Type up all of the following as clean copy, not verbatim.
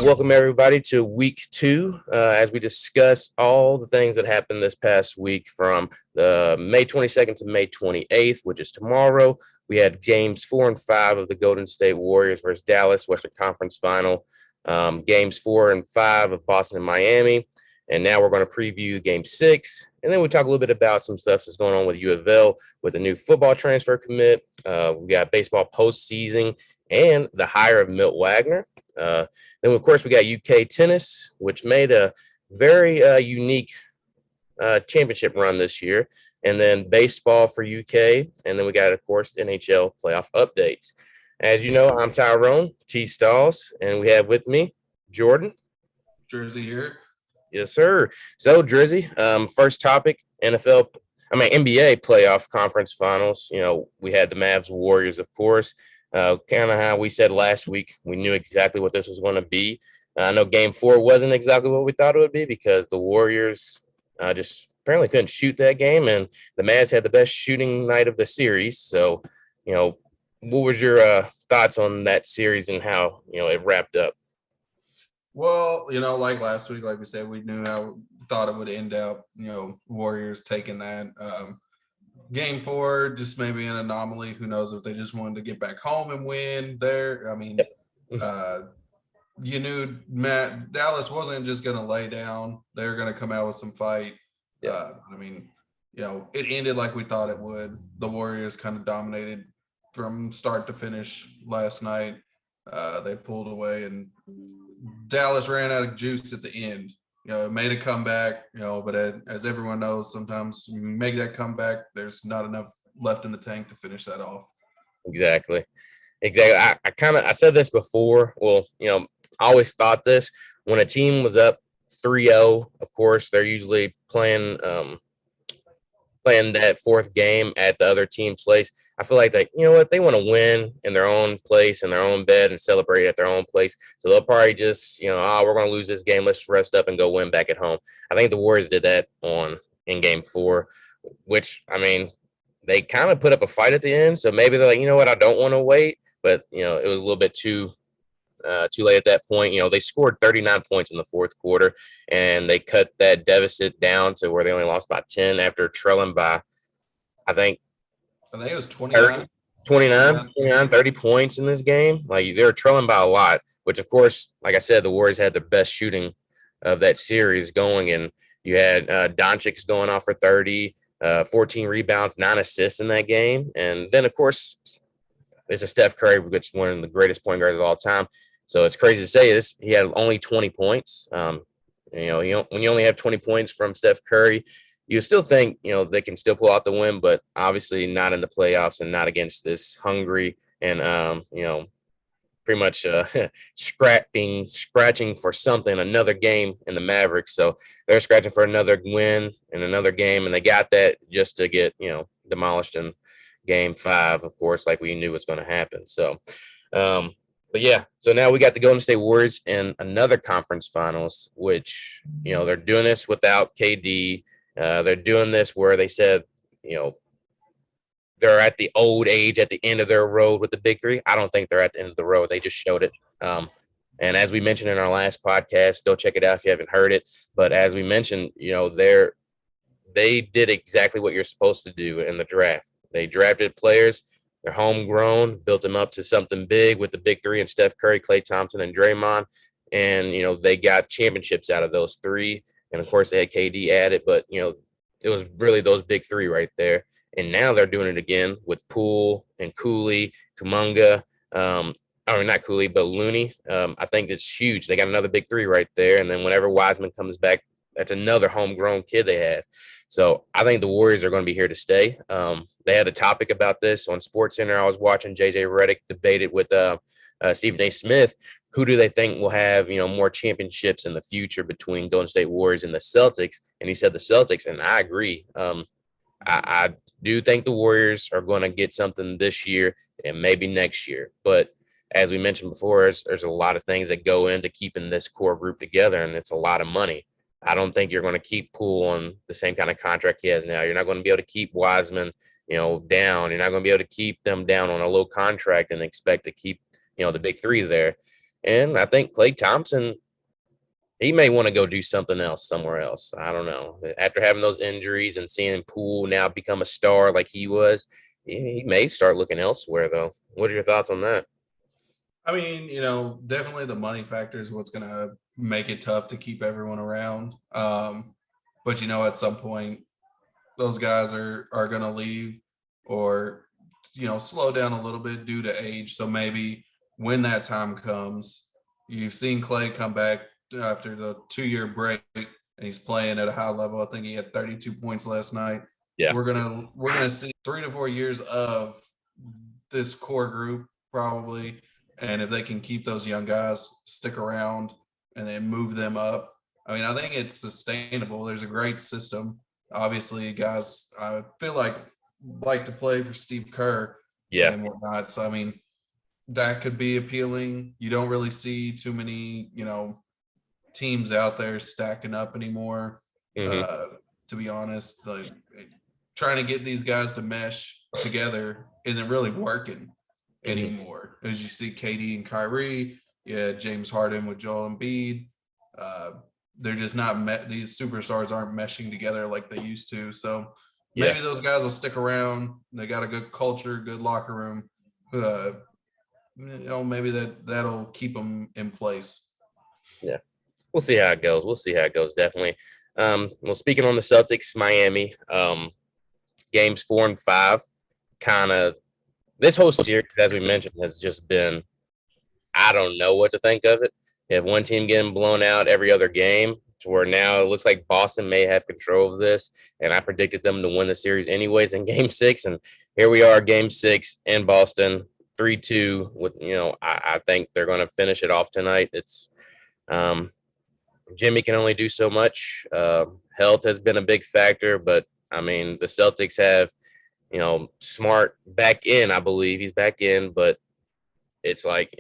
Welcome everybody to week 2 as we discuss all the things that happened this past week from the May 22nd to May 28th, which is tomorrow. We had games 4 and 5 of the Golden State Warriors versus Dallas Western Conference Final, games 4 and 5 of Boston and Miami, and now we're going to preview game 6, and then we'll talk a little bit about some stuff that's going on with UofL with the new football transfer commit. We got baseball postseason and the hire of Milt Wagner. Then, of course, we got UK tennis, which made a very unique championship run this year. And then baseball for UK. And then we got, of course, NHL playoff updates. As you know, I'm Tyrone, TStalls, and we have with me Jordan. Drizzy here. Yes, sir. So, Drizzy, first topic, NBA playoff conference finals. You know, we had the Mavs Warriors, of course. Kind of how we said last week, we knew exactly what this was going to be. I know game 4 wasn't exactly what we thought it would be because the Warriors just apparently couldn't shoot that game, and the Mavs had the best shooting night of the series. So, you know, what was your thoughts on that series and how, it wrapped up? Well, like last week, like we said, we knew how we thought it would end up, Warriors taking that. Game 4, just maybe an anomaly. Who knows if they just wanted to get back home and win there. I mean, you knew Dallas wasn't just going to lay down. They were going to come out with some fight. Yeah. It ended like we thought it would. The Warriors kind of dominated from start to finish last night. They pulled away, and Dallas ran out of juice at the end. It made a comeback, but as everyone knows, sometimes when you make that comeback, there's not enough left in the tank to finish that off. Exactly. I said this before. Well, I always thought this when a team was up 3-0, of course, they're usually playing that fourth game at the other team's place. I feel like they want to win in their own place, in their own bed, and celebrate at their own place. So they'll probably just, we're going to lose this game. Let's rest up and go win back at home. I think the Warriors did that in game 4, which, they kind of put up a fight at the end. So maybe they're like, you know what, I don't want to wait. But, it was a little bit too late at that point. They scored 39 points in the fourth quarter, and they cut that deficit down to where they only lost by 10 after trailing by, I think it was 29. 30 points in this game. Like, they were trailing by a lot, which, of course, like I said, the Warriors had the best shooting of that series going, and you had Doncic going off for 30, 14 rebounds, 9 assists in that game. And then, of course, it's a Steph Curry, which is one of the greatest point guards of all time. So it's crazy to say this. He had only 20 points. When you only have 20 points from Steph Curry, you still think, they can still pull out the win, but obviously not in the playoffs and not against this hungry and, pretty much scratching for something, another game in the Mavericks. So they're scratching for another win in another game, and they got that just to get, demolished in game 5, of course, like we knew was going to happen. So, but yeah, so now we got the Golden State Warriors in another conference finals, which, they're doing this without KD. They're doing this where they said, they're at the old age at the end of their road with the big 3. I don't think they're at the end of the road. They just showed it. And as we mentioned in our last podcast, go check it out if you haven't heard it. But as we mentioned, they did exactly what you're supposed to do in the draft. They drafted players. They're homegrown, built them up to something big with the big 3 and Steph Curry, Klay Thompson, and Draymond. And, they got championships out of those 3. And, of course, they had KD added. But, it was really those big 3 right there. And now they're doing it again with Poole and Cooley, Kuminga, not Cooley, but Looney. I think it's huge. They got another big 3 right there. And then whenever Wiseman comes back, that's another homegrown kid they have. So I think the Warriors are going to be here to stay. They had a topic about this on SportsCenter. I was watching JJ Redick debate it with Stephen A. Smith. Who do they think will have, more championships in the future between Golden State Warriors and the Celtics? And he said the Celtics, and I agree. I do think the Warriors are going to get something this year and maybe next year. But as we mentioned before, there's a lot of things that go into keeping this core group together, and it's a lot of money. I don't think you're going to keep Poole on the same kind of contract he has now. You're not going to be able to keep Wiseman, down. You're not going to be able to keep them down on a low contract and expect to keep, the big 3 there. And I think Klay Thompson, he may want to go do something else somewhere else. I don't know. After having those injuries and seeing Poole now become a star like he was, he may start looking elsewhere, though. What are your thoughts on that? I mean, definitely the money factor is what's going to make it tough to keep everyone around. But at some point, those guys are going to leave or slow down a little bit due to age. So maybe when that time comes, you've seen Clay come back after the 2-year break and he's playing at a high level. I think he had 32 points last night. Yeah. We're gonna see 3 to 4 years of this core group probably, and if they can keep those young guys stick around and then move them up, I mean, I think it's sustainable. There's a great system. Obviously, guys, I feel like to play for Steve Kerr Yeah. and whatnot. So I mean, that could be appealing. You don't really see too many, teams out there stacking up anymore. Mm-hmm. To be honest, like trying to get these guys to mesh together isn't really working anymore. As you see, KD and Kyrie, James Harden with Joel Embiid. They're just not met. These superstars aren't meshing together like they used to. So maybe those guys will stick around. They got a good culture, good locker room. Maybe that'll keep them in place. Yeah. We'll see how it goes. Definitely. Well, speaking on the Celtics, Miami, games 4 and 5, kind of this whole series, as we mentioned, has just been, I don't know what to think of it. You have one team getting blown out every other game to where now it looks like Boston may have control of this. And I predicted them to win the series anyways in game 6. And here we are, game 6 in Boston, 3-2 with, I think they're going to finish it off tonight. It's, Jimmy can only do so much. Health has been a big factor, but I mean, the Celtics have, Smart back in, I believe he's back in, but it's like,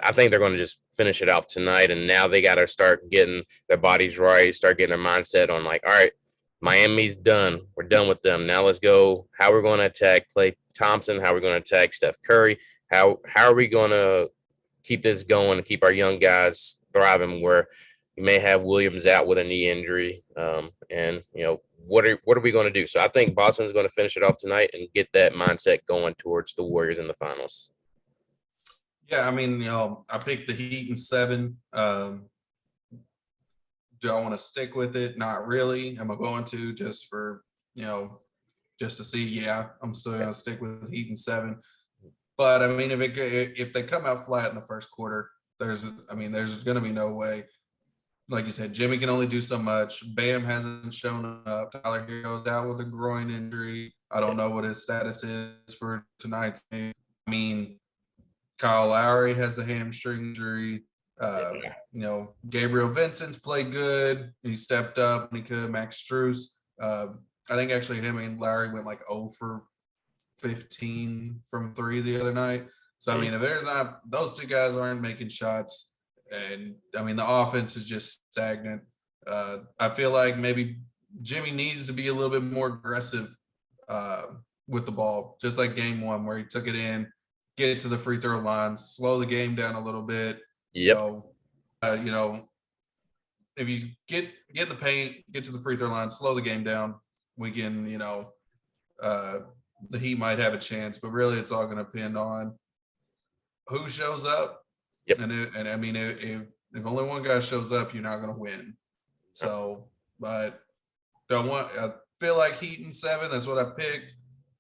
I think they're going to just finish it off tonight. And now they got to start getting their bodies right, start getting their mindset on like, all right, Miami's done. We're done with them. Now let's go. How we're going to attack Klay Thompson, how we're going to attack Steph Curry, how are we going to keep this going and keep our young guys thriving where you may have Williams out with a knee injury. And, what are we going to do? So I think Boston's going to finish it off tonight and get that mindset going towards the Warriors in the finals. Yeah, I mean, I picked the Heat in 7. Do I want to stick with it? Not really. Am I going to just for, just to see? Yeah, I'm still going to stick with Heat in 7. But I mean, if they come out flat in the first quarter, there's going to be no way. Like you said, Jimmy can only do so much. Bam hasn't shown up. Tyler Hero's out with a groin injury. I don't know what his status is for tonight's game. I mean, Kyle Lowry has the hamstring injury. Gabriel Vincent's played good. He stepped up when he could. Max Strus. I think actually him and Lowry went like 0 for 15 from 3 the other night. So, I mean, if they're not, those two guys aren't making shots. And, I mean, the offense is just stagnant. I feel like maybe Jimmy needs to be a little bit more aggressive with the ball, just like game 1 where he took it in, get it to the free throw line, slow the game down a little bit. Yep. If you get in the paint, get to the free throw line, slow the game down, we can, the Heat might have a chance, but really it's all going to depend on who shows up. Yep. And I mean, if only one guy shows up, you're not going to win. So, but I feel like Heat in 7. That's what I picked.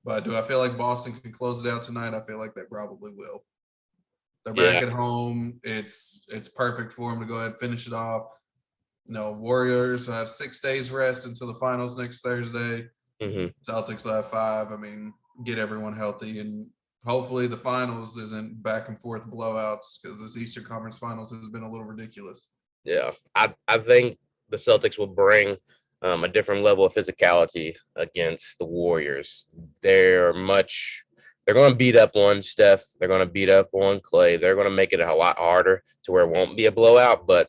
But do I feel like Boston can close it out tonight? I feel like they probably will. They're back at home. It's perfect for them to go ahead and finish it off. Warriors will have 6 days rest until the finals next Thursday. Mm-hmm. Celtics will have 5. I mean, get everyone healthy, and hopefully the finals isn't back and forth blowouts because this Eastern Conference Finals has been a little ridiculous. Yeah, I think the Celtics will bring a different level of physicality against the Warriors. They're going to beat up on Steph. They're going to beat up on Klay. They're going to make it a lot harder to where it won't be a blowout. But,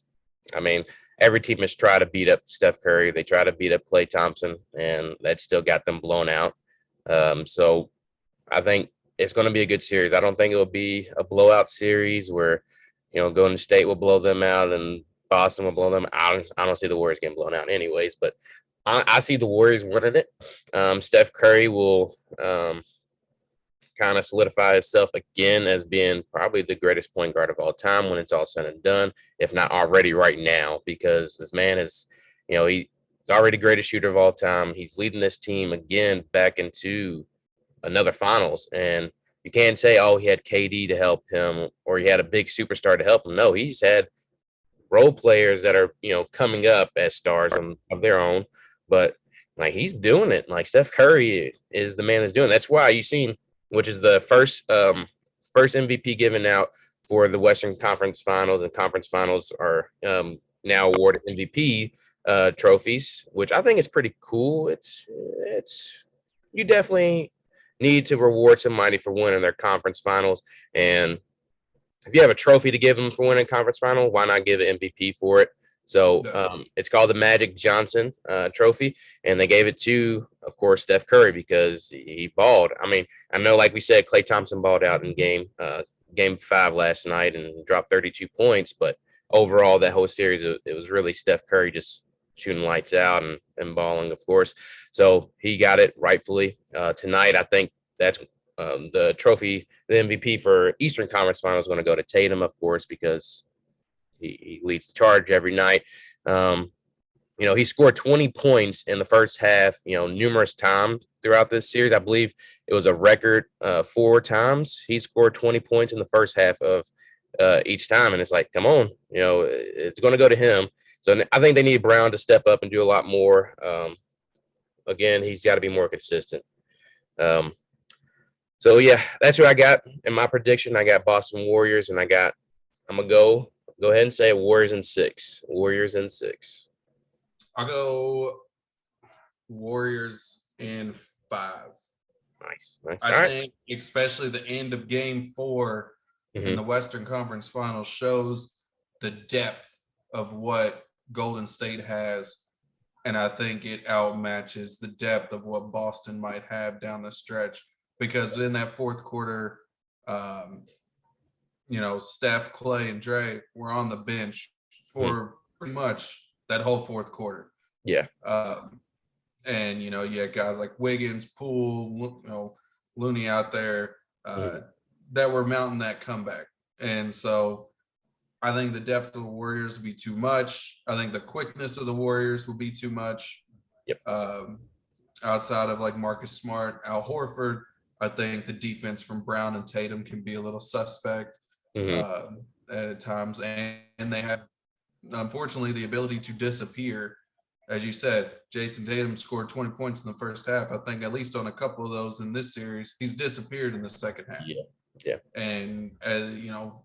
I mean, every team has tried to beat up Steph Curry. They try to beat up Klay Thompson, and that still got them blown out. So I think it's going to be a good series. I don't think it will be a blowout series where Golden State will blow them out and Boston will blow them out. I don't see the Warriors getting blown out anyways, but I see the Warriors winning it. Steph Curry will kind of solidify himself again as being probably the greatest point guard of all time when it's all said and done, if not already right now, because this man is, he's already the greatest shooter of all time. He's leading this team again back into another finals. And you can't say, oh, he had KD to help him or he had a big superstar to help him. No, he's had role players that are, coming up as stars of their own. But like he's doing it. Like Steph Curry is the man that's doing it. That's why you seen, which is the first MVP given out for the Western Conference Finals, and conference finals are now awarded MVP trophies, which I think is pretty cool. It's you definitely need to reward somebody for winning their conference finals. And if you have a trophy to give them for winning conference final, why not give an MVP for it? So it's called the Magic Johnson Trophy, and they gave it to, of course, Steph Curry because he balled. I mean, I know, like we said, Klay Thompson balled out in game 5 last night and dropped 32 points, but overall, that whole series, it was really Steph Curry just shooting lights out and balling, of course. So he got it rightfully. Tonight, I think that's the trophy, the MVP for Eastern Conference Finals, is going to go to Tatum, of course, because he leads the charge every night. He scored 20 points in the first half, numerous times throughout this series. I believe it was a record 4 times he scored 20 points in the first half of each time. And it's like, come on, it's going to go to him. So I think they need Brown to step up and do a lot more. Again, he's got to be more consistent. So, yeah, that's what I got in my prediction. I got Boston Warriors, and I'm going to go ahead and say Warriors in 6. Warriors in 6. I'll go Warriors in 5. Nice. I think especially the end of game 4 in the Western Conference Finals shows the depth of what Golden State has. And I think it outmatches the depth of what Boston might have down the stretch. Because in that fourth quarter, Steph, Klay, and Dre were on the bench for pretty much that whole fourth quarter. Yeah. And, you had guys like Wiggins, Poole, Looney out there that were mounting that comeback. And so I think the depth of the Warriors will be too much. I think the quickness of the Warriors will be too much. Yep. Outside of like Marcus Smart, Al Horford, I think the defense from Brown and Tatum can be a little suspect at times. And they have, unfortunately, the ability to disappear. As you said, Jason Tatum scored 20 points in the first half. I think at least on a couple of those in this series, he's disappeared in the second half. Yeah. And,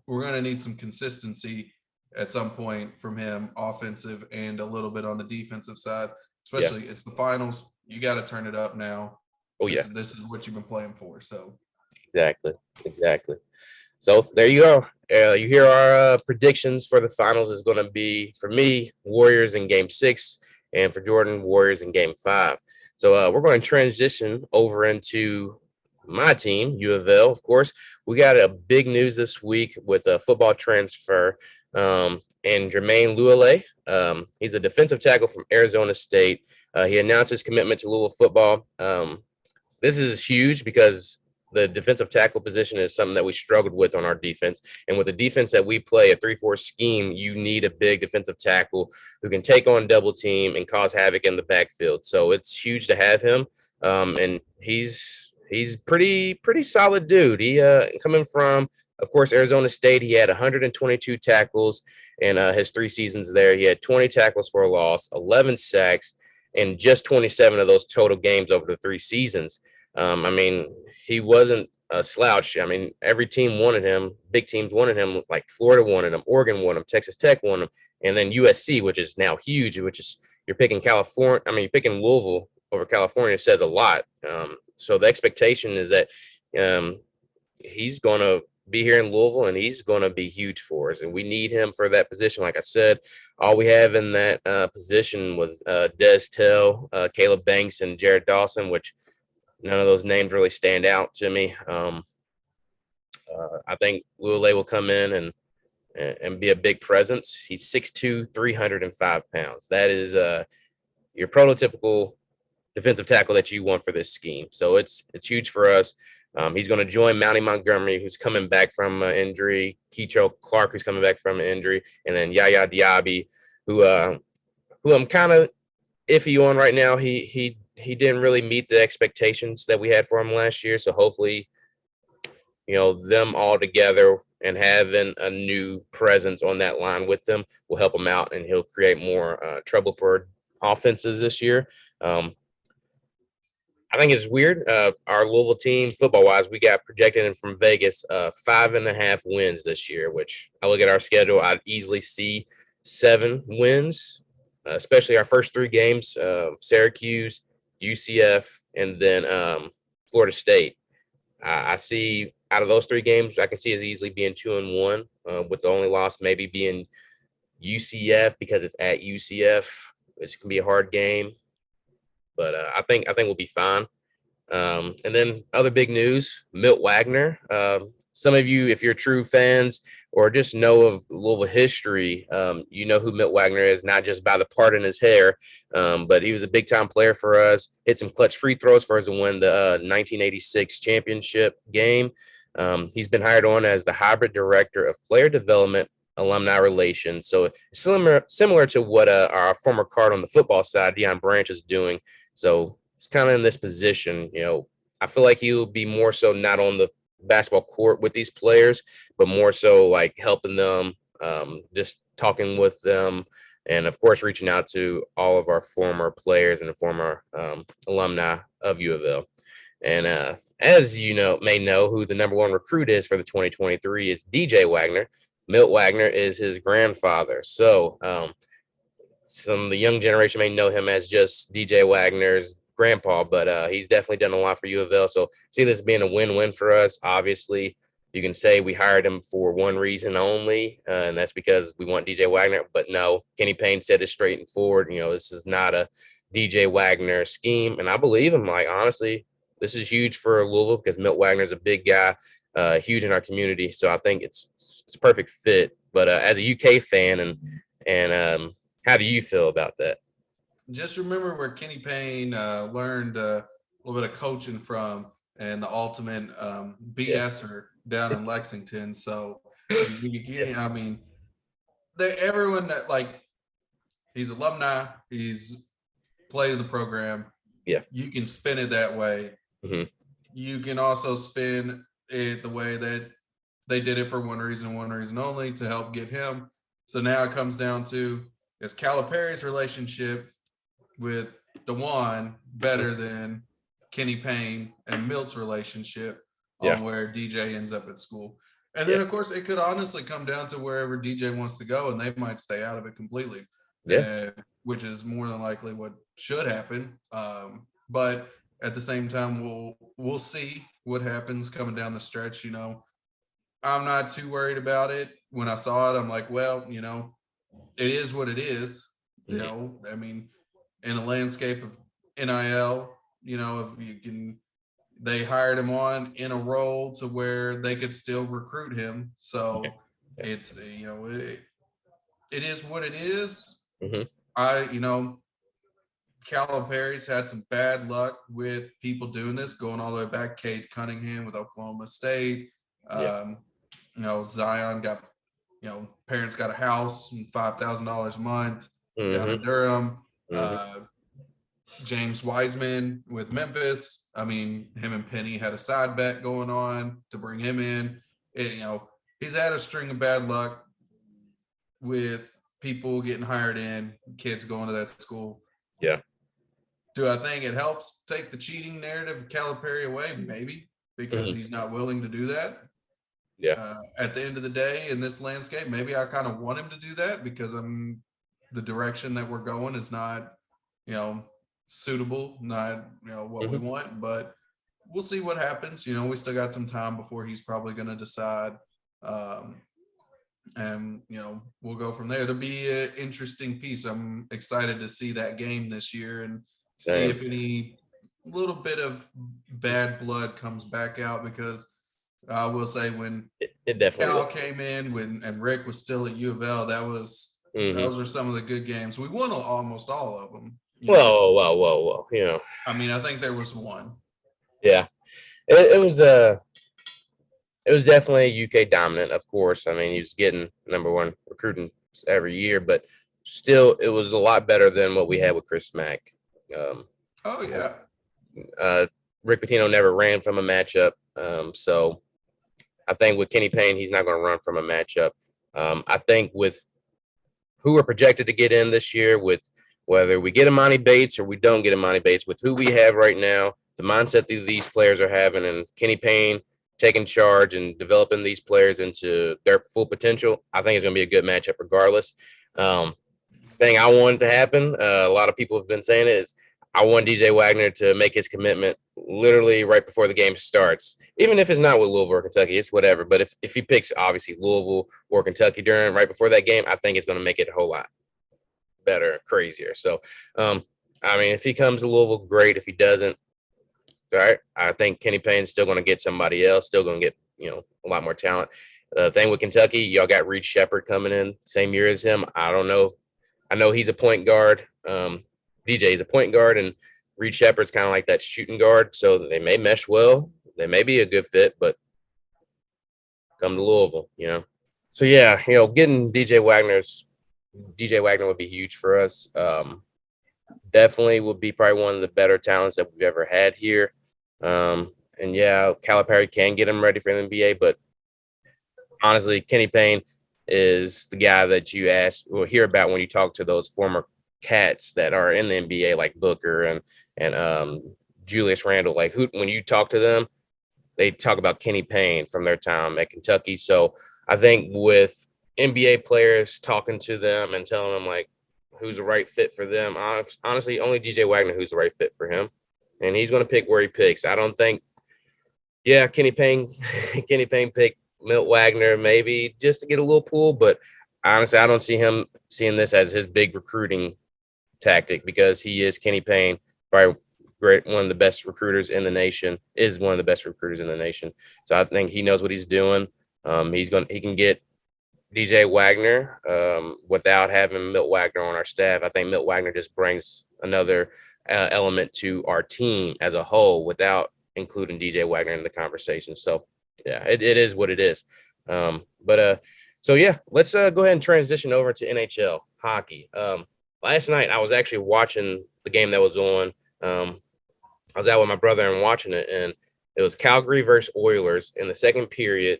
we're going to need some consistency at some point from him, offensive and a little bit on the defensive side, especially it's the finals. You got to turn it up now. Oh, yeah. This is what you've been playing for. So Exactly. So there you go. You hear our predictions for the finals is going to be, for me, Warriors in game 6, and for Jordan, Warriors in game 5. So we're going to transition over into my team, UofL. Of course, we got a big news this week with a football transfer. And Jermaine Luelle, he's a defensive tackle from Arizona State. He announced his commitment to Louisville football. This is huge because the defensive tackle position is something that we struggled with on our defense. And with the defense that we play, a 3-4 scheme, you need a big defensive tackle who can take on double team and cause havoc in the backfield. So it's huge to have him. And he's pretty solid dude. He coming from, of course, Arizona State. He had 122 tackles in his 3 seasons there. He had 20 tackles for a loss, 11 sacks, and just 27 of those total games over the 3 seasons. He wasn't a slouch. Every team wanted him. Big teams wanted him, like Florida wanted him, Oregon wanted him, Texas Tech wanted him, and then USC, which is now huge, which is you're picking California. You're picking Louisville over California says a lot. So the expectation is that he's going to be here in Louisville, and he's going to be huge for us. And we need him for that position. Like I said, all we have in that position was Des Tell, Caleb Banks, and Jared Dawson, which none of those names really stand out to me. I think Luelle will come in and be a big presence. He's 6'2", 305 pounds. That is your prototypical defensive tackle that you want for this scheme. So it's huge for us. He's going to join Mountie Montgomery, who's coming back from injury, Keetrell Clark, who's coming back from injury, and then Yaya Diaby, who I'm kind of iffy on right now. He didn't really meet the expectations that we had for him last year. So hopefully, them all together and having a new presence on that line with them will help him out, and he'll create more trouble for offenses this year. I think it's weird. Our Louisville team, football-wise, we got projected in from Vegas 5.5 wins this year, which I look at our schedule, I'd easily see 7 wins, especially our first 3 games, Syracuse, UCF, and then Florida State. I see out of those 3 games, I can see as easily being 2-1, with the only loss maybe being UCF because it's at UCF. It's going to be a hard game. But I think we'll be fine. And then other big news, Milt Wagner. Some of you, if you're true fans or just know of Louisville history, you know who Milt Wagner is, not just by the part in his hair, but he was a big-time player for us, hit some clutch free throws for us to win the 1986 championship game. He's been hired on as the hybrid director of player development, alumni relations. So similar to what our former card on the football side, Deion Branch, is doing. So it's kind of in this position, I feel like he'll be more so not on the basketball court with these players, but more so like helping them, just talking with them, and of course reaching out to all of our former players and the former alumni of UofL. And as you may know, who the number 1 recruit is for the 2023 is DJ Wagner. Milt Wagner is his grandfather. So some of the young generation may know him as just DJ Wagner's grandpa, but he's definitely done a lot for UofL. So see this being a win-win for us. Obviously, you can say we hired him for one reason only, and that's because we want DJ Wagner. But no, Kenny Payne said it straight and forward. This is not a DJ Wagner scheme, and I believe him. Like, honestly, this is huge for Louisville because Milt Wagner is a big guy, huge in our community. So I think it's a perfect fit. But as a UK fan, and how do you feel about that? Just remember where Kenny Payne learned a little bit of coaching from, and the ultimate BSer down in Lexington. So I mean, everyone that he's alumni, he's played in the program. Yeah, you can spin it that way. Mm-hmm. You can also spin it the way that they did it for one reason only, to help get him. So now it comes down to, is Calipari's relationship with DeJuan better than Kenny Payne and Milt's relationship on where DJ ends up at school? And then, of course, it could honestly come down to wherever DJ wants to go, and they might stay out of it completely. Which is more than likely what should happen. But at the same time, we'll see what happens coming down the stretch. I'm not too worried about it. When I saw it, I'm like, well, it is what it is. I mean, in a landscape of NIL, if they hired him on in a role to where they could still recruit him. So it's, it is what it is. Mm-hmm. Calipari's had some bad luck with people doing this, going all the way back. Cade Cunningham with Oklahoma State. Zion got, parents got a house and $5,000 a month down in Durham. James Wiseman with Memphis. I mean, him and Penny had a side bet going on to bring him in. He's had a string of bad luck with people getting hired in, kids going to that school. Yeah. Do I think it helps take the cheating narrative of Calipari away? Maybe, because he's not willing to do that. Yeah. At the end of the day, in this landscape, maybe I kind of want him to do that because the direction that we're going is not, suitable, not, what we want. But we'll see what happens. We still got some time before he's probably going to decide. And we'll go from there. It'll be an interesting piece. I'm excited to see that game this year and see if any little bit of bad blood comes back out, because I will say when It definitely Cal will. came in and Rick was still at UofL, those were some of the good games. We won almost all of them. Whoa. I mean, I think there was one. Yeah. It was it was definitely UK dominant, of course. I mean, he was getting number one recruiting every year, but still, it was a lot better than what we had with Chris Mack. Um, Oh yeah. Rick Pitino never ran from a matchup, so I think with Kenny Payne, he's not going to run from a matchup. I think with who we're projected to get in this year, with whether we get Imani Bates or we don't get Imani Bates, with who we have right now, the mindset that these players are having, and Kenny Payne taking charge and developing these players into their full potential, I think it's going to be a good matchup regardless. Thing I wanted to happen, a lot of people have been saying it, is I want DJ Wagner to make his commitment literally right before the game starts. Even if it's not with Louisville or Kentucky, it's whatever. But if he picks obviously Louisville or Kentucky during right before that game, I think it's going to make it a whole lot better, crazier. So, I mean, if he comes to Louisville, great. If he doesn't, all right. I think Kenny Payne's still going to get somebody else, still going to get a lot more talent. The thing with Kentucky, y'all got Reed Shepard coming in same year as him. I don't know. I know he's a point guard. DJ is a point guard, and Reed Shepard's kind of like that shooting guard. So they may mesh well. They may be a good fit, but come to Louisville. So yeah, getting DJ Wagner would be huge for us. Definitely would be probably one of the better talents that we've ever had here. And yeah, Calipari can get him ready for the NBA, but honestly, Kenny Payne is the guy that you hear about when you talk to those former cats that are in the NBA, like Booker and Julius Randle. Like when you talk to them, they talk about Kenny Payne from their time at Kentucky. So I think with NBA players talking to them and telling them like who's the right fit for them, honestly, only DJ Wagner who's the right fit for him, and he's going to pick where he picks. I don't think, Kenny Payne picked Milt Wagner maybe just to get a little pull, but honestly, I don't see him seeing this as his big recruiting tactic because he is Kenny Payne, probably one of the best recruiters in the nation, is one of the best recruiters in the nation. So I think he knows what he's doing. He can get DJ Wagner without having Milt Wagner on our staff. I think Milt Wagner just brings another element to our team as a whole without including DJ Wagner in the conversation. So yeah, it is what it is. So yeah, let's go ahead and transition over to NHL hockey. Last night I was actually watching the game that was on. I was out with my brother and watching it, and it was Calgary versus Oilers in the second period.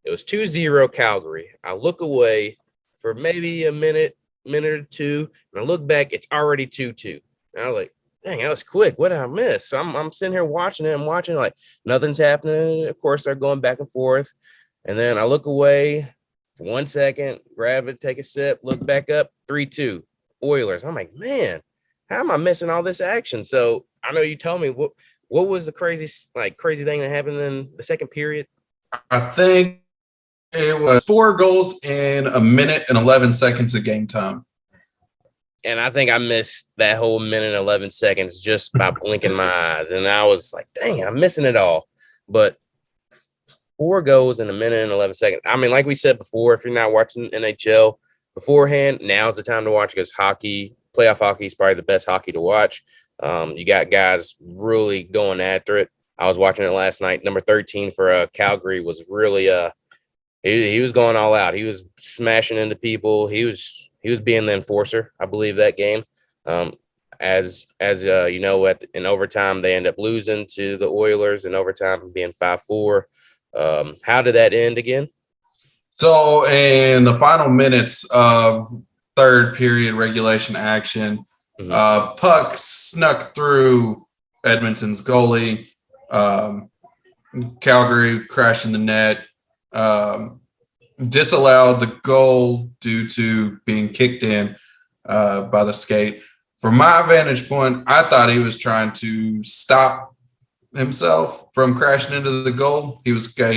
It was 2-0 Calgary. I look away for maybe a minute or two, and I look back, it's already 2-2. And I was like, dang, that was quick. What did I miss? So I'm sitting here watching it. I'm watching like nothing's happening. Of course, they're going back and forth. And then I look away for 1 second, grab it, take a sip, look back up, 3-2 Oilers. I'm like, man, how am I missing all this action? So I know you told me what was the crazy thing that happened in the second period? I think it was 4 goals in a minute and 11 seconds of game time. And I think I missed that whole minute and 11 seconds just by blinking my eyes. And I was like, dang, I'm missing it all. But 4 goals in a minute and 11 seconds. I mean, like we said before, if you're not watching NHL beforehand, now's the time to watch because playoff hockey is probably the best hockey to watch. You got guys really going after it. I was watching it last night. Number 13 for Calgary was really he was going all out. He was smashing into people. He was being the enforcer, I believe, that game. As in overtime they end up losing to the Oilers in overtime, being 5-4. How did that end again? So in the final minutes of third period regulation action, puck snuck through Edmonton's goalie. Calgary crashing the net. Disallowed the goal due to being kicked in by the skate. From my vantage point, I thought he was trying to stop himself from crashing into the goal. He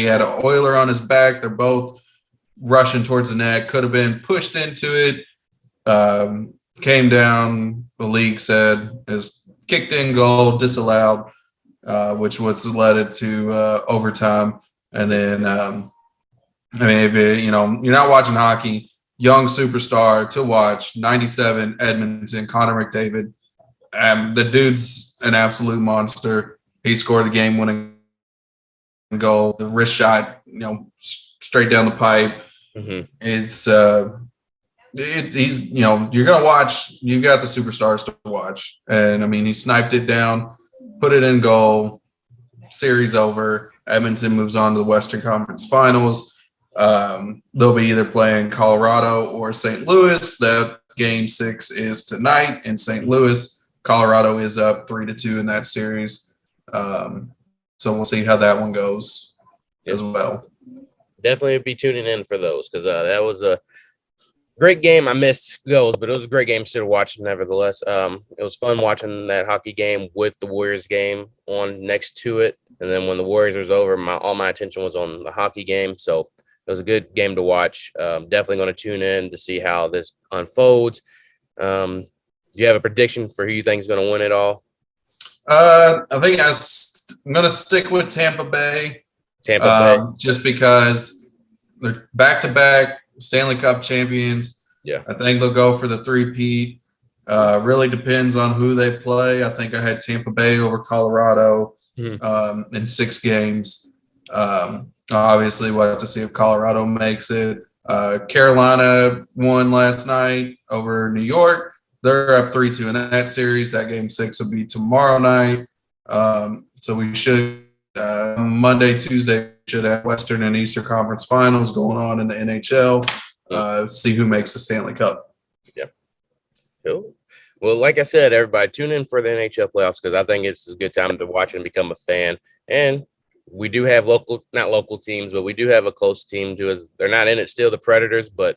had an Oiler on his back. They're both rushing towards the net. Could have been pushed into it. Came down. The league said is kicked in goal, disallowed, which was led it to overtime. And then, I mean, if you're not watching hockey, young superstar to watch, 97 Edmonton, Connor McDavid. The dude's an absolute monster. He scored the game-winning goal, the wrist shot, straight down the pipe. Mm-hmm. He's you're gonna watch. You got the superstars to watch, and I mean he sniped it down, put it in goal. Series over. Edmonton moves on to the Western Conference Finals. They'll be either playing Colorado or St. Louis. That game 6 is tonight in St. Louis. Colorado is up 3-2 in that series. So we'll see how that one goes as well. Definitely be tuning in for those because that was a great game. I missed goals, but it was a great game still to watch nevertheless. It was fun watching that hockey game with the Warriors game on next to it. And then when the Warriors was over, all my attention was on the hockey game. So it was a good game to watch. Definitely going to tune in to see how this unfolds. Do you have a prediction for who you think is going to win it all? I think I'm going to stick with Tampa Bay. Just because they're back-to-back Stanley Cup champions. Yeah. I think they'll go for the three-peat. Really depends on who they play. I think I had Tampa Bay over Colorado in 6 games. Obviously, we'll have to see if Colorado makes it. Carolina won last night over New York. They're up 3-2 in that series. That game 6 will be tomorrow night. So we should Monday, Tuesday, should have Western and Eastern Conference Finals going on in the NHL. See who makes the Stanley Cup. Yeah. Cool. Well, like I said, everybody tune in for the NHL playoffs because I think it's a good time to watch and become a fan. And we do have not local teams, but we do have a close team to us. They're not in it still, the Predators, but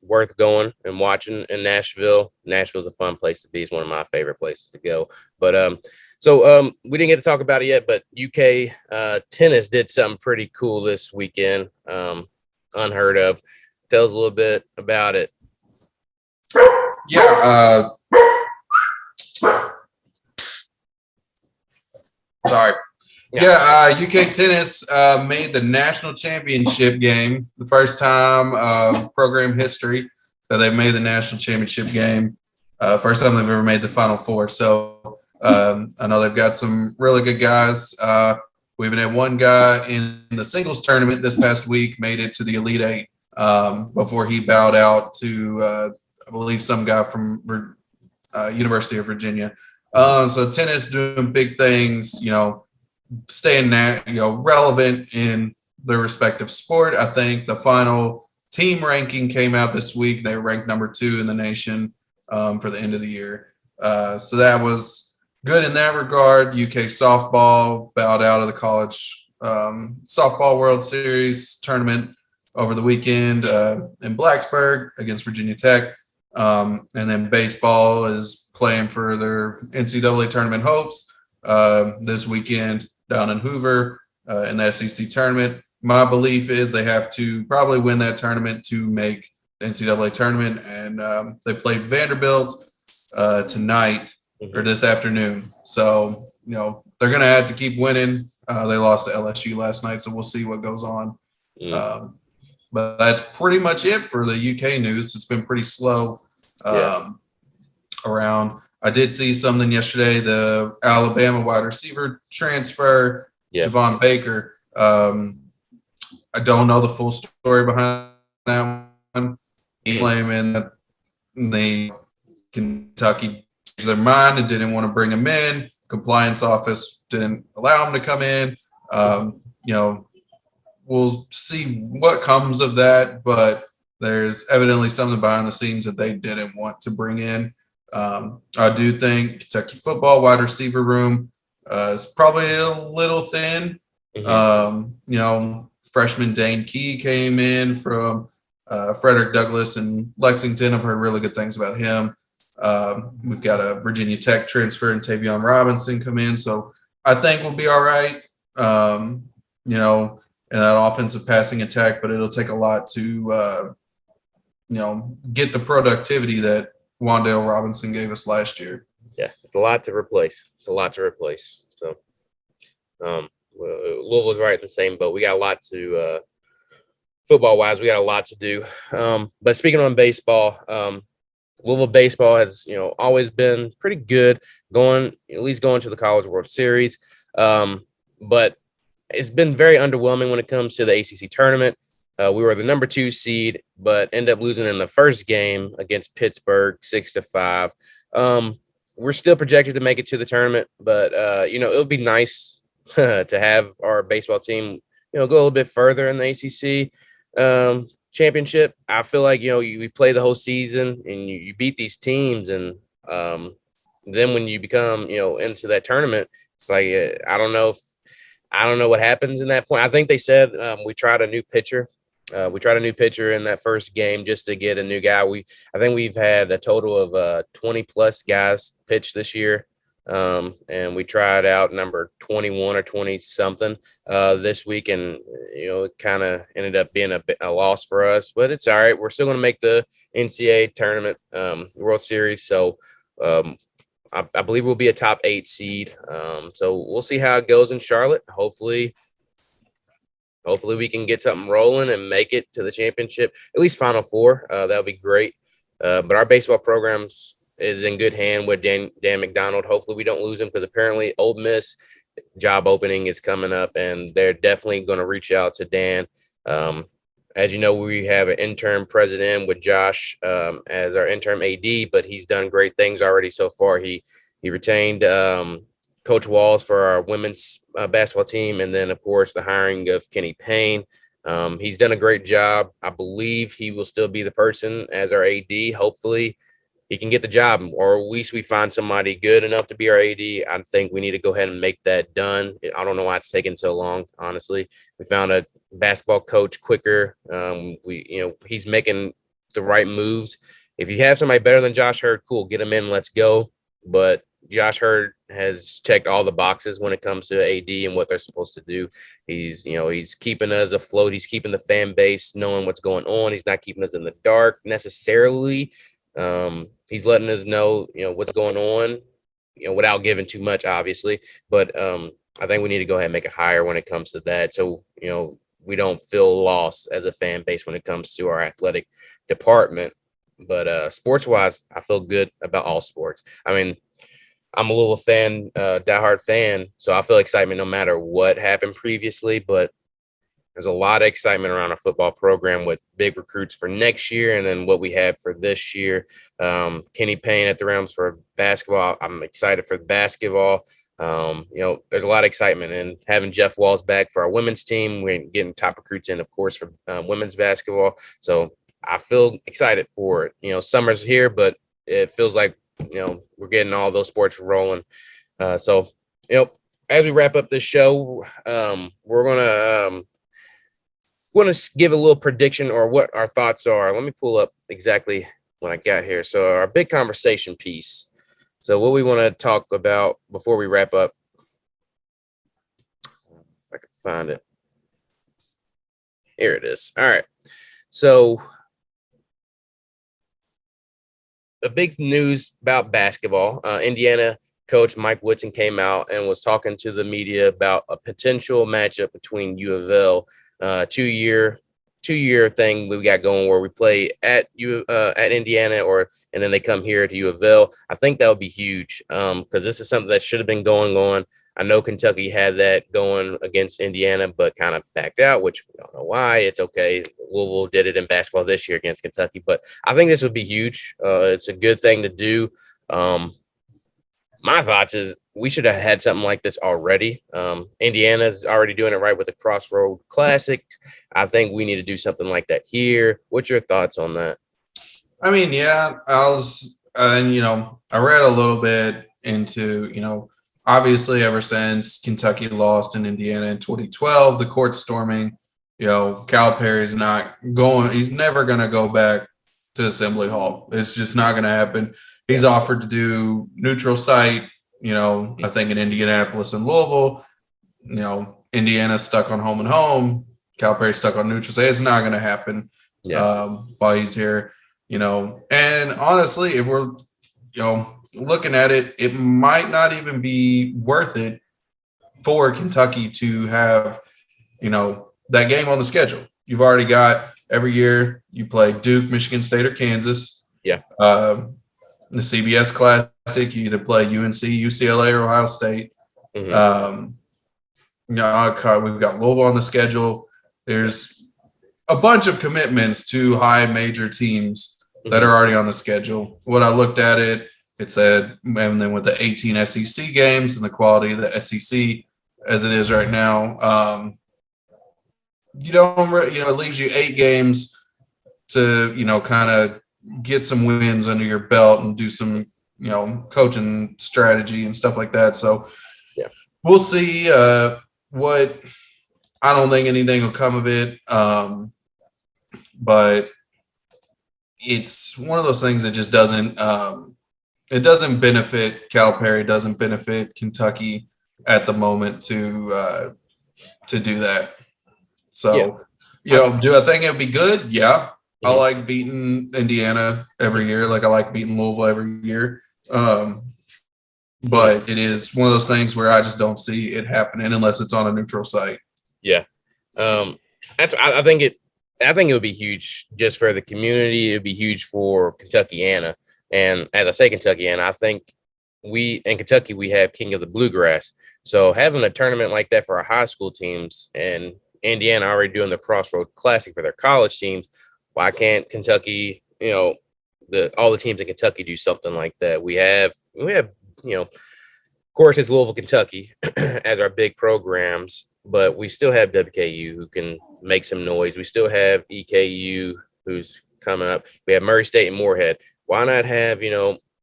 worth going and watching in Nashville. Nashville's a fun place to be. It's one of my favorite places to go. But so we didn't get to talk about it yet, but UK tennis did something pretty cool this weekend, unheard of. Tell us a little bit about it. Yeah. Sorry. Yeah, UK tennis made the national championship game, the first time program history that they've made the national championship game. First time they've ever made the Final Four. So I know they've got some really good guys. We even had one guy in the singles tournament this past week made it to the Elite Eight before he bowed out to, I believe, some guy from University of Virginia. So tennis doing big things, staying relevant in their respective sport. I think the final team ranking came out this week. They were ranked number 2 in the nation for the end of the year. So that was good in that regard. UK softball bowed out of the college softball World Series tournament over the weekend in Blacksburg against Virginia Tech. And then baseball is playing for their NCAA tournament hopes this weekend down in Hoover in the SEC tournament. My belief is they have to probably win that tournament to make the NCAA tournament. And they played Vanderbilt tonight or this afternoon. So, they're going to have to keep winning. They lost to LSU last night, so we'll see what goes on. But that's pretty much it for the UK news. It's been pretty slow around. I did see something yesterday, the Alabama wide receiver transfer, Javon Baker. I don't know the full story behind that one. Claiming that the Kentucky changed their mind and didn't want to bring him in. Compliance office didn't allow him to come in. We'll see what comes of that, but there's evidently something behind the scenes that they didn't want to bring in. I do think Kentucky football wide receiver room is probably a little thin. Freshman Dane Key came in from Frederick Douglass in Lexington. I've heard really good things about him. We've got a Virginia Tech transfer and Tavion Robinson come in. So I think we'll be all right, in that offensive passing attack, but it'll take a lot to, get the productivity that Wan'Dale Robinson gave us last year. Yeah, it's a lot to replace. So, Louisville's right in the same boat. We got a lot to football wise. We got a lot to do. But speaking on baseball, Louisville baseball has always been pretty good, going at least going to the College World Series. But it's been very underwhelming when it comes to the ACC tournament. We were the number 2 seed, but end up losing in the first game against Pittsburgh 6-5. We're still projected to make it to the tournament, but it would be nice to have our baseball team, go a little bit further in the ACC championship. I feel like we play the whole season and you beat these teams, and then when you become into that tournament, it's like I don't know what happens in that point. I think they said we tried a new pitcher. We tried a new pitcher in that first game just to get a new guy. I think we've had a total of 20 plus guys pitch this year. And we tried out number 21 or 20 something this week, and it kind of ended up being a loss for us, but it's all right. We're still going to make the NCAA tournament, World Series. So I believe we'll be a top 8 seed. So we'll see how it goes in Charlotte. Hopefully we can get something rolling and make it to the championship, at least Final Four. That'll be great. But our baseball programs is in good hand with Dan McDonald. Hopefully we don't lose him, because apparently Ole Miss job opening is coming up, and they're definitely going to reach out to Dan. As you know, we have an interim president with Josh as our interim AD, but he's done great things already so far. He retained Coach Walls for our women's basketball team, and then, of course, the hiring of Kenny Payne. He's done a great job. I believe he will still be the person as our AD. Hopefully he can get the job, or at least we find somebody good enough to be our AD. I think we need to go ahead and make that done. I don't know why it's taken so long, honestly. We found a basketball coach quicker. He's making the right moves. If you have somebody better than Josh Hurd, cool, get him in, let's go. But Josh Hurd has checked all the boxes when it comes to AD and what they're supposed to do. He's keeping us afloat. He's keeping the fan base knowing what's going on. He's not keeping us in the dark necessarily. He's letting us know, what's going on, without giving too much, obviously. But I think we need to go ahead and make a hire when it comes to that. So, we don't feel lost as a fan base when it comes to our athletic department. But sports wise, I feel good about all sports. I mean, I'm a little fan, diehard fan, so I feel excitement no matter what happened previously. But there's a lot of excitement around our football program with big recruits for next year, and then what we have for this year. Kenny Payne at the Rams for basketball. I'm excited for basketball. There's a lot of excitement, and having Jeff Walls back for our women's team. We're getting top recruits in, of course, for women's basketball. So I feel excited for it. Summer's here, but it feels like, we're getting all those sports rolling. So, as we wrap up this show, we're going to give a little prediction or what our thoughts are. Let me pull up exactly what I got here. So our big conversation piece. So what we want to talk about before we wrap up, if I can find it. Here it is. All right. So the big news about basketball, Indiana coach Mike Woodson came out and was talking to the media about a potential matchup between UofL, two-year thing we got going where we play at Indiana, and then they come here to UofL. I think that would be huge because this is something that should have been going on. I know Kentucky had that going against Indiana, but kind of backed out, which we don't know why. It's okay. Louisville did it in basketball this year against Kentucky, but I think this would be huge. It's a good thing to do. My thoughts is we should have had something like this already. Indiana's already doing it right with the Crossroad Classic. I think we need to do something like that here. What's your thoughts on that? I mean, yeah, I read a little bit into, obviously ever since Kentucky lost in Indiana in 2012, the court storming, Calipari's not going, he's never going to go back to Assembly Hall. It's just not going to happen. He's offered to do neutral site, I think in Indianapolis and Louisville. Indiana's stuck on home and home. Calipari's stuck on neutral site. It's not going to happen while he's here, And honestly, if we're, looking at it, it might not even be worth it for Kentucky to have, that game on the schedule. You've already got every year you play Duke, Michigan State, or Kansas. Yeah. The CBS Classic, you either play UNC, UCLA, or Ohio State. Mm-hmm. We've got Louisville on the schedule. There's a bunch of commitments to high major teams that are already on the schedule. When I looked at it, it said, and then with the 18 SEC games and the quality of the SEC as it is right now, it leaves you 8 games to, kind of get some wins under your belt and do some, coaching strategy and stuff like that. So yeah, we'll see what. I don't think anything will come of it. But it's one of those things that just doesn't it doesn't benefit Calipari, doesn't benefit Kentucky at the moment to do that. So, do I think it would be good? Yeah. I like beating Indiana every year. Like I like beating Louisville every year. But it is one of those things where I just don't see it happening unless it's on a neutral site. Yeah. I think it would be huge just for the community. It would be huge for Kentuckiana. And as I say, Kentuckiana, I think in Kentucky, we have King of the Bluegrass. So having a tournament like that for our high school teams, and Indiana already doing the Crossroads Classic for their college teams, why can't Kentucky, all the teams in Kentucky do something like that? We have, of course, it's Louisville, Kentucky as our big programs, but we still have WKU who can make some noise. We still have EKU who's coming up. We have Murray State and Moorhead. Why not have,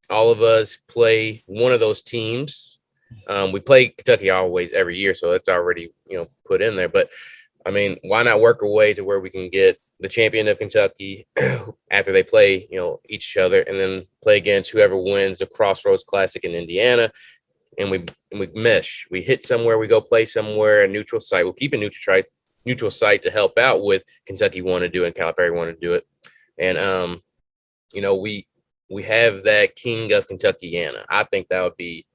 all of us play one of those teams? We play Kentucky always every year, so it's already, put in there. But, I mean, why not work a way to where we can get the champion of Kentucky after they play, each other, and then play against whoever wins the Crossroads Classic in Indiana. And we mesh. We hit somewhere. We go play somewhere, a neutral site. We'll keep a neutral site to help out with Kentucky want to do it and Calipari want to do it. And we have that King of Kentuckiana. I think that would be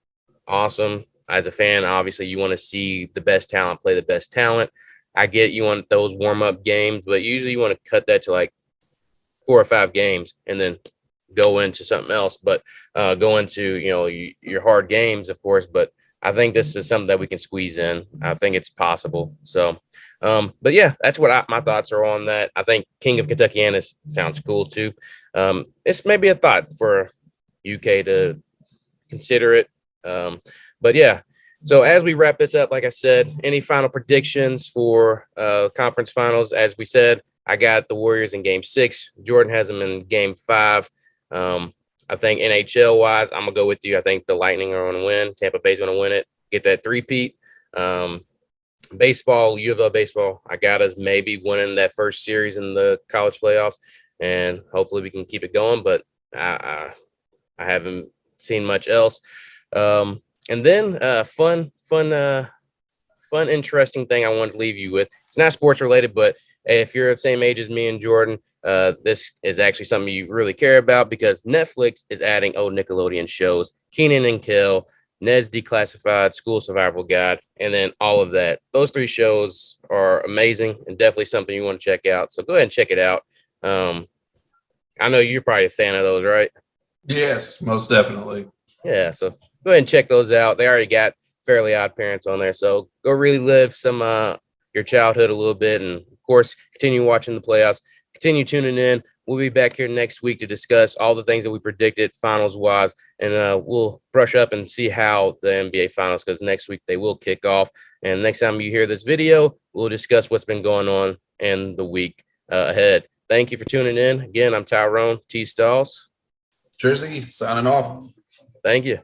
awesome. As a fan, obviously, you want to see the best talent play the best talent. I get you want those warm-up games, but usually you want to cut that to like 4 or 5 games and then go into something else, but go into, your hard games, of course. But I think this is something that we can squeeze in. I think it's possible. So, but yeah, that's what my thoughts are on that. I think King of Kentuckiana sounds cool too. It's maybe a thought for UK to consider it. But yeah, so as we wrap this up, like I said, any final predictions for conference finals? As we said, I got the Warriors in game 6. Jordan has them in game 5. I think NHL wise, I'm gonna go with you. I think the Lightning are gonna win. Tampa Bay's gonna win it. Get that 3-peat. Baseball, UofL baseball, I got us maybe winning that first series in the college playoffs, and hopefully we can keep it going. But I haven't seen much else. And then fun, interesting thing I wanted to leave you with. It's not sports related, but if you're the same age as me and Jordan, this is actually something you really care about because Netflix is adding old Nickelodeon shows, Kenan and Kel, Ned's Declassified, School Survival Guide, and then all of that. Those 3 shows are amazing and definitely something you want to check out. So go ahead and check it out. I know you're probably a fan of those, right? Yes, most definitely. Yeah, so go ahead and check those out. They already got Fairly Odd Parents on there, so go really live some your childhood a little bit, and of course, continue watching the playoffs. Continue tuning in. We'll be back here next week to discuss all the things that we predicted finals wise, and we'll brush up and see how the NBA finals, because next week they will kick off. And next time you hear this video, we'll discuss what's been going on in the week ahead. Thank you for tuning in. Again, I'm Tyrone TStalls. Drizzy signing off. Thank you.